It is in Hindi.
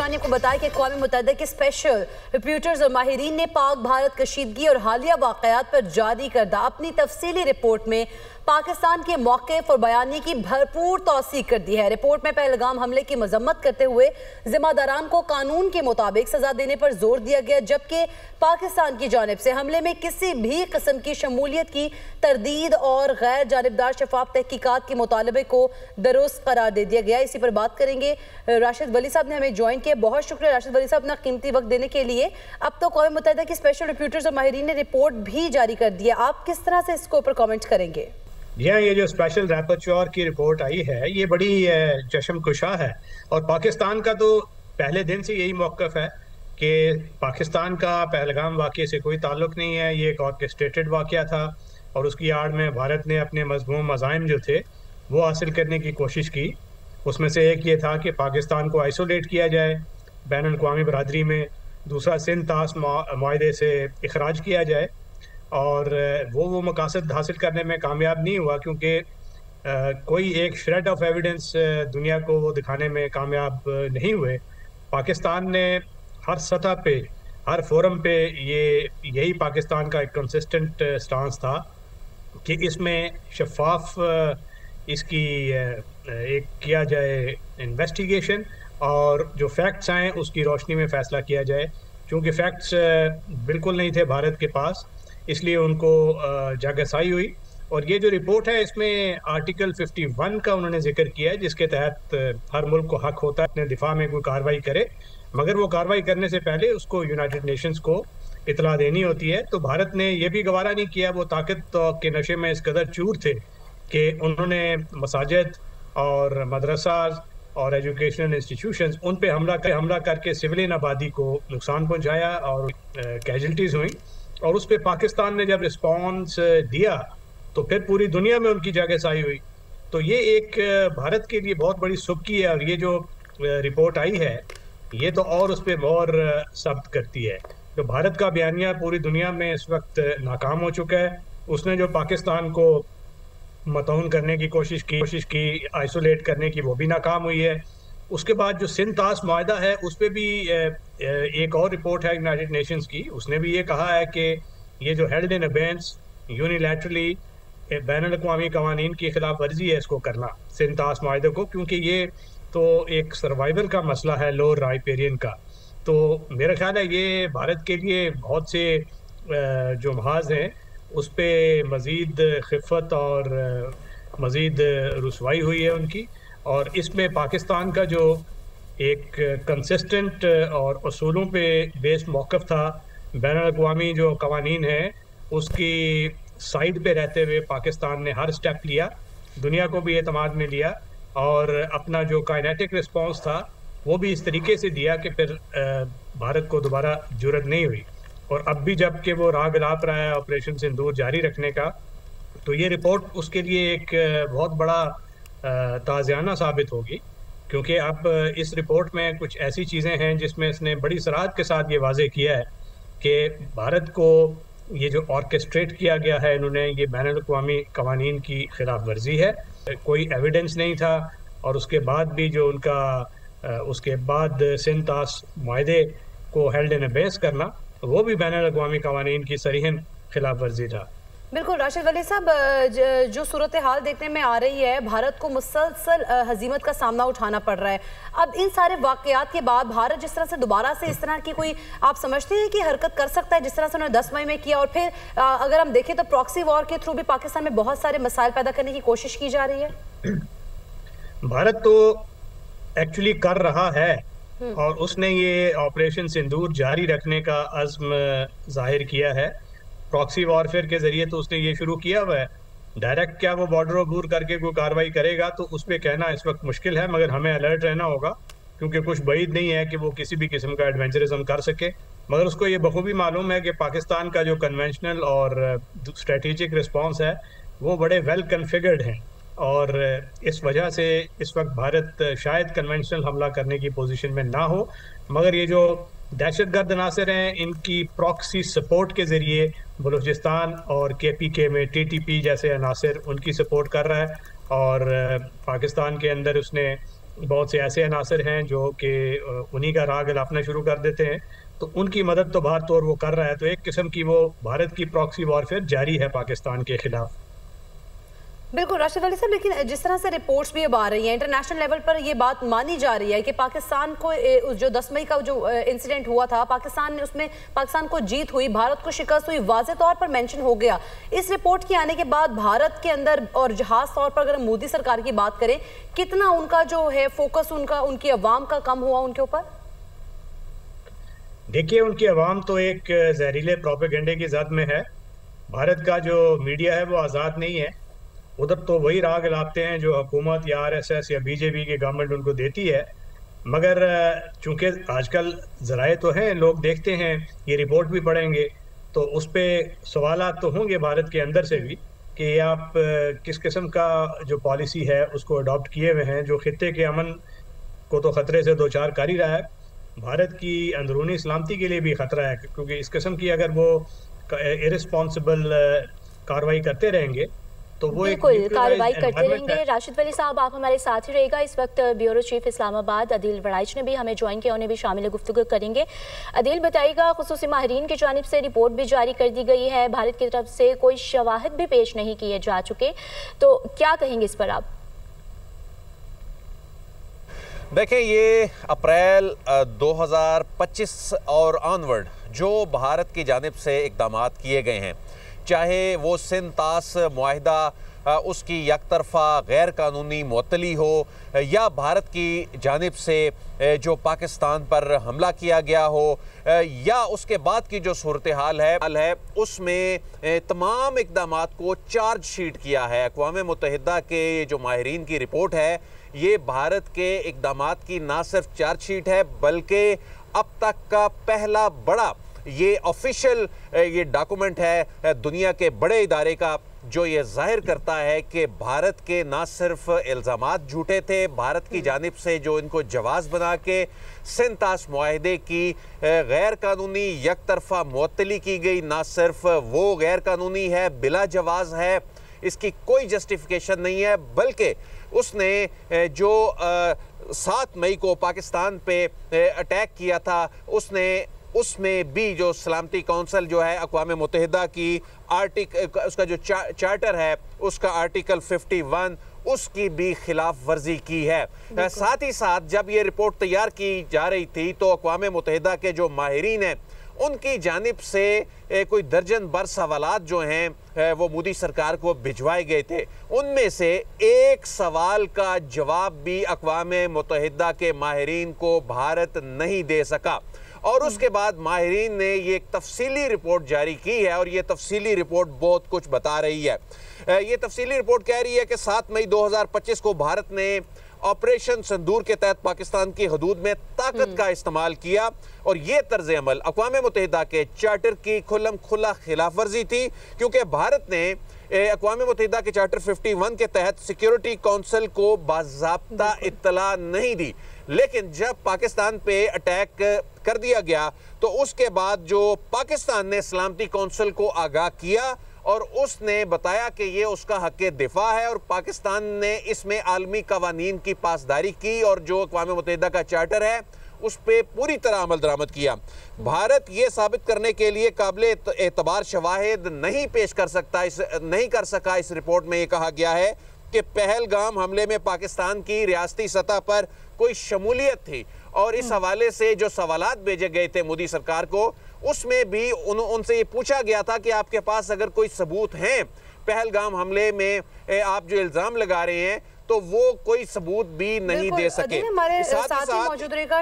जहां ने आपको बताया कि अक़वाम मुत्तहिदा के स्पेशल रिपोर्टर्स और माहिरीन ने पाक भारत कशीदगी और हालिया वाक़यात पर जारी करदा अपनी तफसीली रिपोर्ट में पाकिस्तान के मौक़िफ़ और बयानी की भरपूर तौसीक़ कर दी है। रिपोर्ट में पहलगाम हमले की मजम्मत करते हुए जिम्मेदारान को कानून के मुताबिक सजा देने पर जोर दिया गया, जबकि पाकिस्तान की जानिब से हमले में किसी भी किस्म की शमूलियत की तरदीद और गैर जानिबदार शफाफ तहकीकात के मुतालबे को दुरुस्त करार दे दिया गया। इसी पर बात करेंगे। राशिद वली साहब ने हमें ज्वाइन किया, बहुत शुक्रिया राशिद वली साहब अपना कीमती वक्त देने के लिए। अब तो अक़वाम मुत्तहिदा की स्पेशल रिपोर्टर्स और माहिरीन ने रिपोर्ट भी जारी कर दी है, आप किस तरह से इसके ऊपर कमेंट करेंगे? जी हाँ, ये जो स्पेशल रैपरचौर की रिपोर्ट आई है ये बड़ी चश्मकुशा है और पाकिस्तान का तो पहले दिन से यही मौक़िफ़ है कि पाकिस्तान का पहलगाम वाक़ये से कोई ताल्लुक़ नहीं है, ये एक ऑर्केस्ट्रेटेड वाक़या था और उसकी आड़ में भारत ने अपने मज़मूम मज़ाइम जो थे वो हासिल करने की कोशिश की। उसमें से एक ये था कि पाकिस्तान को आइसोलेट किया जाए बैनुल-अक़वामी बरादरी में, दूसरा सिंध तास मुआहदे से इखराज किया जाए और वो मकासद हासिल करने में कामयाब नहीं हुआ क्योंकि कोई एक श्रेड ऑफ एविडेंस दुनिया को वो दिखाने में कामयाब नहीं हुए। पाकिस्तान ने हर सतह पे, हर फोरम पे यही पाकिस्तान का एक कंसिस्टेंट स्टांस था कि इसमें शफाफ इसकी एक किया जाए इन्वेस्टिगेशन और जो फैक्ट्स आएँ उसकी रोशनी में फ़ैसला किया जाए। क्योंकि फैक्ट्स बिल्कुल नहीं थे भारत के पास, इसलिए उनको जागसाई हुई। और ये जो रिपोर्ट है इसमें आर्टिकल 51 का उन्होंने जिक्र किया है, जिसके तहत हर मुल्क को हक होता है अपने दिफा में कोई कार्रवाई करे, मगर वो कार्रवाई करने से पहले उसको यूनाइटेड नेशंस को इतला देनी होती है। तो भारत ने यह भी गवारा नहीं किया, वो ताकत के नशे में इस कदर चूर थे कि उन्होंने मसाजिद और मदरसा और एजुकेशनल इंस्टीट्यूशंस उन पे हमला करके सिविलियन आबादी को नुकसान पहुँचाया और कैजुअल्टीज़ हुई। और उस पर पाकिस्तान ने जब रिस्पॉन्स दिया तो फिर पूरी दुनिया में उनकी जागसाई हुई। तो ये एक भारत के लिए बहुत बड़ी सुबकी है और ये जो रिपोर्ट आई है ये तो और उस पर मोहर साबित करती है। तो भारत का बयानिया पूरी दुनिया में इस वक्त नाकाम हो चुका है। उसने जो पाकिस्तान को मतऊन करने की कोशिश की आइसोलेट करने की, वो भी नाकाम हुई है। उसके बाद जो सिंध तास मुआहदा है उस पर भी एक और रिपोर्ट है यूनाइटेड नेशंस की, उसने भी ये कहा है कि ये जो हेल्ड इन अबेंस यूनिलैटरली बैनुल-अक़वामी क़वानीन की खिलाफ वर्जी है इसको करना सिंध तास मुआहदे को, क्योंकि ये तो एक सर्वाइवल का मसला है लोअर राइपेरियन का। तो मेरा ख्याल है ये भारत के लिए बहुत से जो महाज हैं उस पर मज़ीद खिफ़त और मज़ीद रुसवाई हुई है उनकी। और इसमें पाकिस्तान का जो एक कंसिस्टेंट और असूलों पे बेस्ड मौक़िफ़ था, बैनुल-अक़वामी जो क़वानीन हैं उसकी साइड पे रहते हुए पाकिस्तान ने हर स्टेप लिया, दुनिया को भी एतमाद में लिया और अपना जो काइनेटिक रिस्पॉन्स था वो भी इस तरीके से दिया कि फिर भारत को दोबारा जुर्रत नहीं हुई। और अब भी जब कि वो राह बिलाप रहा है ऑपरेशन सिंदूर जारी रखने का, तो ये रिपोर्ट उसके लिए एक बहुत बड़ा ताज़ियाना साबित होगी, क्योंकि अब इस रिपोर्ट में कुछ ऐसी चीज़ें हैं जिसमें इसने बड़ी सराहत के साथ ये वाज़े किया है कि भारत को ये जो ऑर्केस्ट्रेट किया गया है इन्होंने, ये बैनुल-अक़वामी क़वानीन की खिलाफ वर्जी है। कोई एविडेंस नहीं था और उसके बाद भी जो उनका उसके बाद सिंध तास मुआहदे को हेल्ड इन अबेंस करना, वो भी बैनुल-अक़वामी क़वानीन की सरीहन खिलाफ वर्जी था। बिल्कुल राशिद वली साहब, जो सूरत हाल देखने में आ रही है, भारत को मुसलसल हजीमत का सामना उठाना पड़ रहा है। अब इन सारे वाक़यात के बाद भारत जिस तरह से दोबारा से इस तरह की कोई आप समझते हैं कि हरकत कर सकता है जिस तरह से उन्होंने 10 मई में किया? और फिर अगर हम देखें तो प्रॉक्सी वॉर के थ्रू भी पाकिस्तान में बहुत सारे मसाइल पैदा करने की कोशिश की जा रही है। भारत तो एक्चुअली कर रहा है और उसने ये ऑपरेशन सिंदूर जारी रखने का अज़्म जाहिर किया है। प्रॉक्सी वॉरफेयर के ज़रिए तो उसने ये शुरू किया हुआ है। डायरेक्ट क्या वो बॉर्डर अबूर करके कोई कार्रवाई करेगा तो उस पर कहना इस वक्त मुश्किल है, मगर हमें अलर्ट रहना होगा क्योंकि कुछ बईद नहीं है कि वो किसी भी किस्म का एडवेंचरिज्म कर सके। मगर उसको ये बखूबी मालूम है कि पाकिस्तान का जो कन्वेंशनल और स्ट्रेटेजिक रिस्पॉन्स है वो बड़े वेल कन्फिगर्ड हैं और इस वजह से इस वक्त भारत शायद कन्वेंशनल हमला करने की पोजीशन में ना हो, मगर ये जो दहशतगर्द अनासर हैं इनकी प्रॉक्सी सपोर्ट के ज़रिए बलूचिस्तान और KPK में TTP जैसे अनासर उनकी सपोर्ट कर रहा है और पाकिस्तान के अंदर उसने बहुत से ऐसे अनासर हैं जो कि उन्हीं का राग अलापना शुरू कर देते हैं, तो उनकी मदद तो बाहर तौर वो कर रहा है। तो एक किस्म की वो भारत की प्रॉक्सी वॉरफेयर जारी है पाकिस्तान के खिलाफ। बिल्कुल राशिद अली साहब, लेकिन जिस तरह से रिपोर्ट्स भी अब आ रही हैं, इंटरनेशनल लेवल पर ये बात मानी जा रही है कि पाकिस्तान को जो 10 मई का जो इंसिडेंट हुआ था, पाकिस्तान को जीत हुई, भारत को शिकस्त हुई, वाज़े तौर पर मेंशन हो गया। इस रिपोर्ट के आने के बाद भारत के अंदर और खास तौर पर अगर मोदी सरकार की बात करें, कितना उनका जो है फोकस उनकी अवाम का कम हुआ उनके ऊपर? देखिए, उनकी अवाम तो एक जहरीले प्रोपेगेंडे की जद में है। भारत का जो मीडिया है वो आज़ाद नहीं है। उधर तो वही राग लाते हैं जो हुकूमत या आरएसएस या बीजेपी की गवर्नमेंट उनको देती है। मगर चूंकि आजकल ज़राए तो हैं, लोग देखते हैं, ये रिपोर्ट भी पढ़ेंगे, तो उस पर सवालात तो होंगे भारत के अंदर से भी कि आप किस किस्म का जो पॉलिसी है उसको अडॉप्ट किए हुए हैं, जो खित्ते के अमन को तो ख़तरे से दो चार कर ही रहा है, भारत की अंदरूनी सलामती के लिए भी ख़तरा है। क्योंकि इस किस्म की अगर वो इररिस्पॉन्सिबल कार्रवाई करते रहेंगे तो वो बिल्कुल कार्रवाई करते रहेंगे। राशिद वली साहब, आप हमारे साथ ही रहेगा। इस वक्त ब्यूरो चीफ इस्लामाबाद अदील वड़ाइच ने भी हमें ज्वाइन किया, उन्हें भी शामिल गुफ्तगू करेंगे। अदील, बताइएगा, खुसूसी माहिरीन की जानिब से रिपोर्ट भी जारी कर दी गई है, भारत की तरफ से कोई शवाहिद भी पेश नहीं किए जा चुके, तो क्या कहेंगे इस पर आप? देखें, ये अप्रैल 2025 और ऑनवर्ड जो भारत की जानिब से इक़दाम किए गए हैं, चाहे वो सिंध तास मुआहिदा उसकी यकतरफा गैर कानूनी मुअत्तली हो, या भारत की जानिब से जो पाकिस्तान पर हमला किया गया हो, या उसके बाद की जो सूरत हाल है उसमें तमाम इक़दाम को चार्ज शीट किया है। अक़वाम मुत्तहिदा के जो माहिरीन की रिपोर्ट है, ये भारत के इक़दाम की ना सिर्फ चार्ज शीट है बल्कि अब तक का पहला बड़ा ये ऑफिशियल ये डॉक्यूमेंट है दुनिया के बड़े इदारे का, जो ये जाहिर करता है कि भारत के ना सिर्फ इल्ज़ामात झूठे थे, भारत की जानिब से जो इनको जवाज़ बना के सिंध तास मुआहिदे की गैर कानूनी यकतरफा मुअत्तली की गई, ना सिर्फ वो गैर कानूनी है, बिला जवाज़ है, इसकी कोई जस्टिफिकेशन नहीं है, बल्कि उसने जो 7 मई को पाकिस्तान पे अटैक किया था, उसमें भी जो सलामती कौंसिल जो है अक़वाम मुत्तहिदा की उसका जो चार्टर है, उसका आर्टिकल 51 उसकी भी खिलाफ वर्जी की है। साथ ही साथ जब ये रिपोर्ट तैयार की जा रही थी तो अक़वाम मुत्तहिदा के जो माहिरीन हैं उनकी जानिब से कोई दर्जन भर सवालात जो हैं वो मोदी सरकार को भिजवाए गए थे। उनमें से एक सवाल का जवाब भी अक़वाम मुत्तहिदा के माहिरीन को भारत नहीं दे सका, और उसके बाद माहिरीन ने ये एक तफसीली रिपोर्ट जारी की है, और ये तफसीली रिपोर्ट बहुत कुछ बता रही है। ये तफसीली रिपोर्ट कह रही है कि 7 मई 2025 को भारत ने ऑपरेशन संदूर के तहत पाकिस्तान की हदूद में ताकत का इस्तेमाल किया, और ये तर्ज अमल अक़वाम मुत्तहिदा के चार्टर की खुल्लम खुला खिलाफ वर्जी थी, क्योंकि भारत ने अक़वाम मुत्तहिदा के चार्टर 51 के तहत सिक्योरिटी काउंसिल को बाज़ाब्ता इत्तला नहीं दी। लेकिन जब पाकिस्तान पे अटैक कर दिया गया तो उसके बाद जो पाकिस्तान ने सलामती काउंसिल को आगाह किया और उसने बताया कि ये उसका हक़ दिफा है, और पाकिस्तान ने इसमें आलमी कवानीन की पासदारी की और जो अक़वाम मुत्तहिदा का चार्टर है उस पर पूरी तरह अमल दरामद किया। भारत ये साबित करने के लिए काबिल एतबार शवाहिद नहीं कर सका। इस रिपोर्ट में ये कहा गया है कि पहलगाम हमले में पाकिस्तान की रियासती सतह पर कोई शमूलियत थी, और इस हवाले से जो सवालात भेजे गए थे मोदी सरकार को, उसमें भी उनसे ये पूछा गया था कि आपके पास अगर कोई सबूत हैं पहलगाम हमले में आप जो इल्ज़ाम लगा रहे हैं, तो वो कोई सबूत भी नहीं दे सके। हमारे साथ ही मौजूद रहेगा।